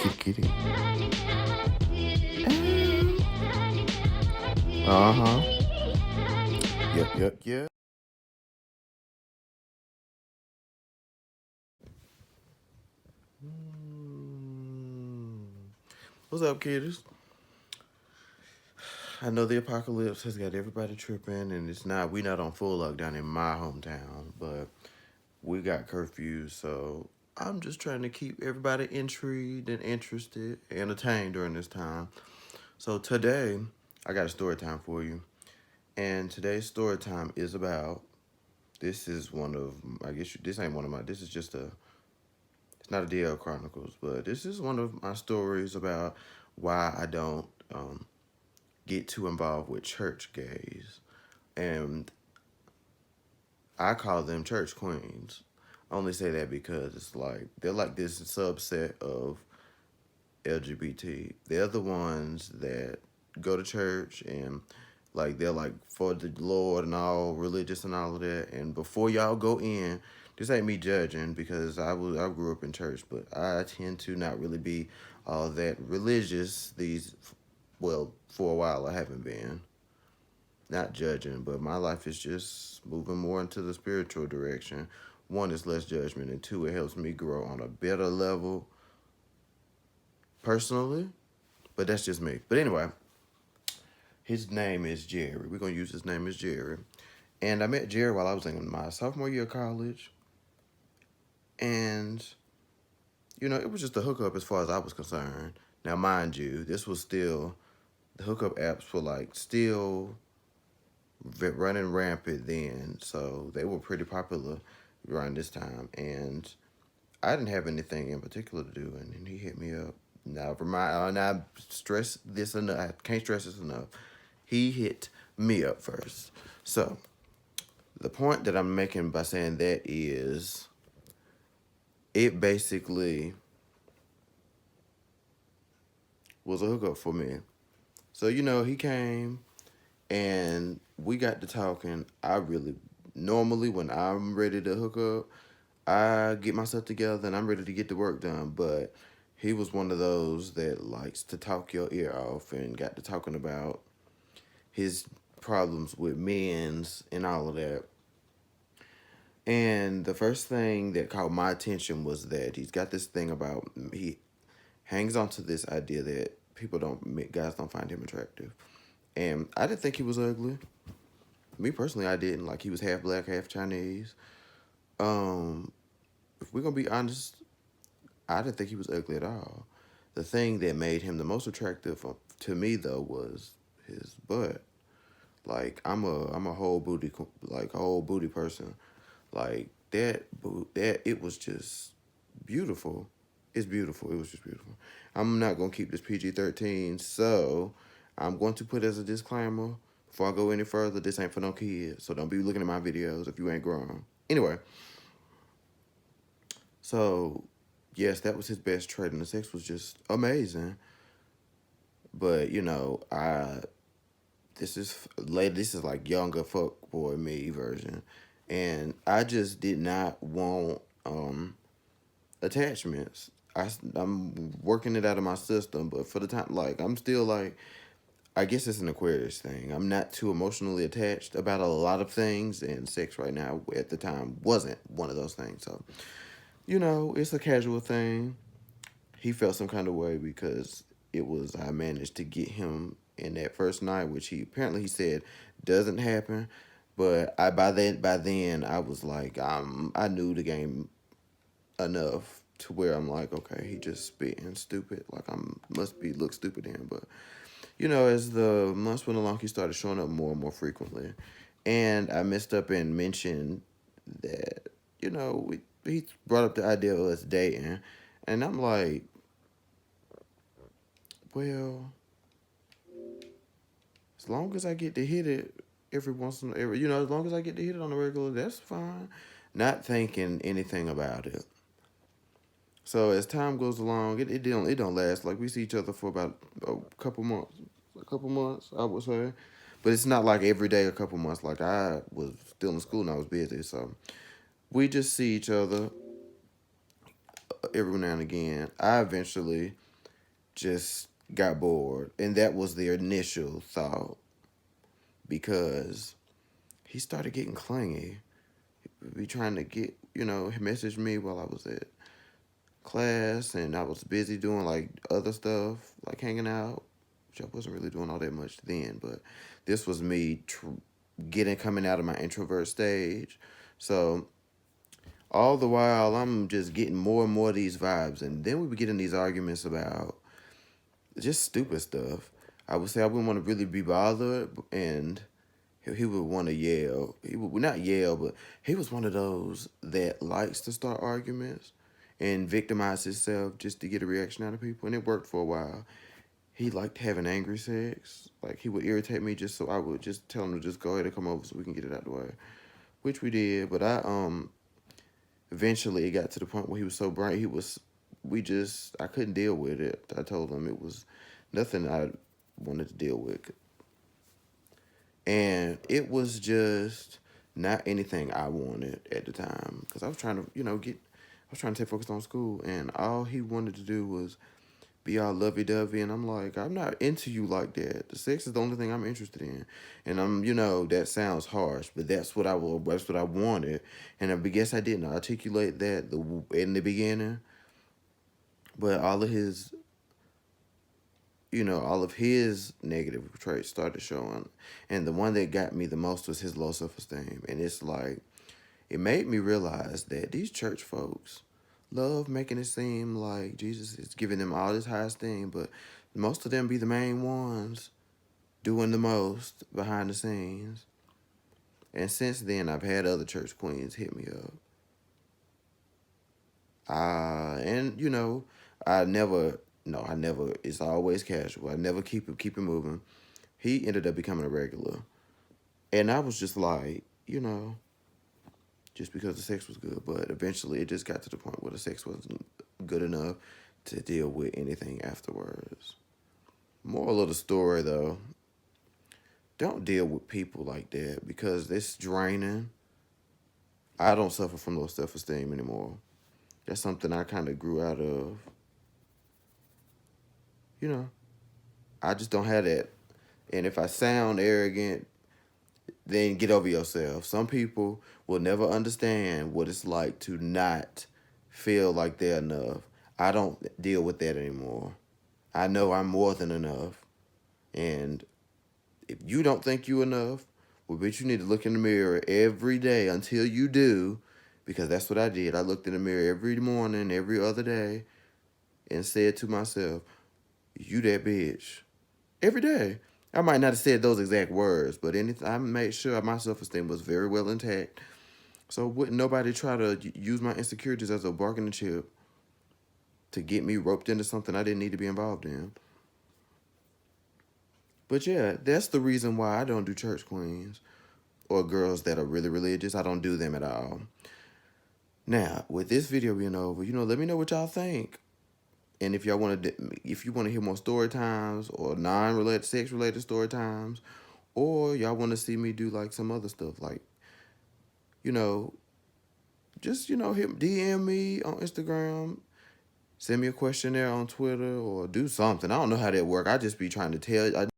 kitty. Uh-huh. Yep. What's up, kiddies? I know the apocalypse has got everybody tripping, and we not on full lockdown in my hometown, but we got curfews, so I'm just trying to keep everybody intrigued and interested, entertained during this time. So today, I got a story time for you, and today's story time is about. This is one of, this ain't one of my. This is just a. It's not a DL Chronicles, but this is one of my stories about why I don't get too involved with church gays. And I call them church queens. I only say that because it's like they're like this subset of LGBT. They're the ones that go to church and like they're like for the Lord and all religious and all of that. And before y'all go in, this ain't me judging because I grew up in church, but I tend to not really be all that religious for a while I haven't been. Not judging, but my life is just moving more into the spiritual direction. One is less judgment, and two, it helps me grow on a better level personally. But that's just me. But anyway, his name is Jerry. We're gonna use his name as Jerry. And I met Jerry while I was in my sophomore year of college. And, it was just a hookup as far as I was concerned. Now, mind you, this was still, the hookup apps were like still running rampant then. So they were pretty popular around this time. And I didn't have anything in particular to do. And then he hit me up. Now, stress this enough. I can't stress this enough. He hit me up first. So, the point that I'm making by saying that is it basically was a hookup for me. So, he came and we got to talking. Normally, when I'm ready to hook up, I get myself together and I'm ready to get the work done. But he was one of those that likes to talk your ear off and got to talking about his problems with men's and all of that. And the first thing that caught my attention was that he's got this thing about he hangs on to this idea that guys don't find him attractive. And I didn't think he was ugly. Me personally, I didn't. Like he was half black, half Chinese. Um, if we're gonna be honest, I didn't think he was ugly at all. The thing that made him the most attractive to me though was his butt. Like I'm a whole booty person. Like that it was just beautiful. It's beautiful. It was just beautiful. I'm not gonna keep this PG-13, so I'm going to put as a disclaimer before I go any further. This ain't for no kids, so don't be looking at my videos if you ain't grown. Anyway, so yes, that was his best trait, and the sex was just amazing. But I this is like younger fuck boy me version, and I just did not want attachments. I'm working it out of my system, but for the time, like I'm still like, I guess it's an Aquarius thing. I'm not too emotionally attached about a lot of things, and sex right now at the time wasn't one of those things. So it's a casual thing. He felt some kind of way because I managed to get him in that first night, which he said doesn't happen. But by then I was like, I knew the game enough to where I'm like, okay, he just spitting stupid. Like must be look stupid to him. But as the months went along, he started showing up more and more frequently, and I messed up and mentioned that he brought up the idea of us dating, and I'm like, well, as long as I get to hit it as long as I get to hit it on the regular, that's fine. Not thinking anything about it. So as time goes along, it don't last. Like we see each other for about a couple months, I would say. But it's not like every day, a couple months. Like I was still in school and I was busy, so we just see each other every now and again. I eventually just got bored. And that was the initial thought because he started getting clingy. He'd be trying to get, he messaged me while I was at class and I was busy doing like other stuff, like hanging out, which I wasn't really doing all that much then, but this was me coming out of my introvert stage. So all the while I'm just getting more and more of these vibes, and then we would get in these arguments about just stupid stuff. I would say I wouldn't want to really be bothered, and he would want to yell. He would not yell, but he was one of those that likes to start arguments and victimize himself just to get a reaction out of people, and it worked for a while. He liked having angry sex. Like, he would irritate me just so I would just tell him to just go ahead and come over so we can get it out of the way, which we did. But eventually it got to the point where he was so bright, I couldn't deal with it. I told him it was nothing I wanted to deal with. And it was just not anything I wanted at the time because I was trying to, I was trying to stay focused on school, and all he wanted to do was be all lovey-dovey, and I'm like, I'm not into you like that. The sex is the only thing I'm interested in. And that sounds harsh, but that's what I wanted. And I guess I didn't articulate that in the beginning. But all of his negative traits started showing. And the one that got me the most was his low self-esteem. And it's like, it made me realize that these church folks love making it seem like Jesus is giving them all this high esteem, but most of them be the main ones doing the most behind the scenes. And since then, I've had other church queens hit me up. I never, it's always casual. I never keep it moving. He ended up becoming a regular. And I was just like, just because the sex was good. But eventually it just got to the point where the sex wasn't good enough to deal with anything afterwards. Moral of the story, though, don't deal with people like that because it's draining. I don't suffer from low self-esteem anymore. That's something I kind of grew out of. I just don't have that. And if I sound arrogant, then get over yourself. Some people will never understand what it's like to not feel like they're enough. I don't deal with that anymore. I know I'm more than enough. And if you don't think you enough, well, bitch, you need to look in the mirror every day until you do, because that's what I did. I looked in the mirror every morning, every other day, and said to myself, you that bitch. Every day. I might not have said those exact words, but I made sure my self-esteem was very well intact. So wouldn't nobody try to use my insecurities as a bargaining chip to get me roped into something I didn't need to be involved in. But yeah, that's the reason why I don't do church queens or girls that are really religious. I don't do them at all. Now, with this video being over, let me know what y'all think. And if you want to hear more story times or non-related, sex-related story times, or y'all want to see me do like some other stuff, like, just, DM me on Instagram, send me a questionnaire on Twitter, or do something. I don't know how that works. I just be trying to tell.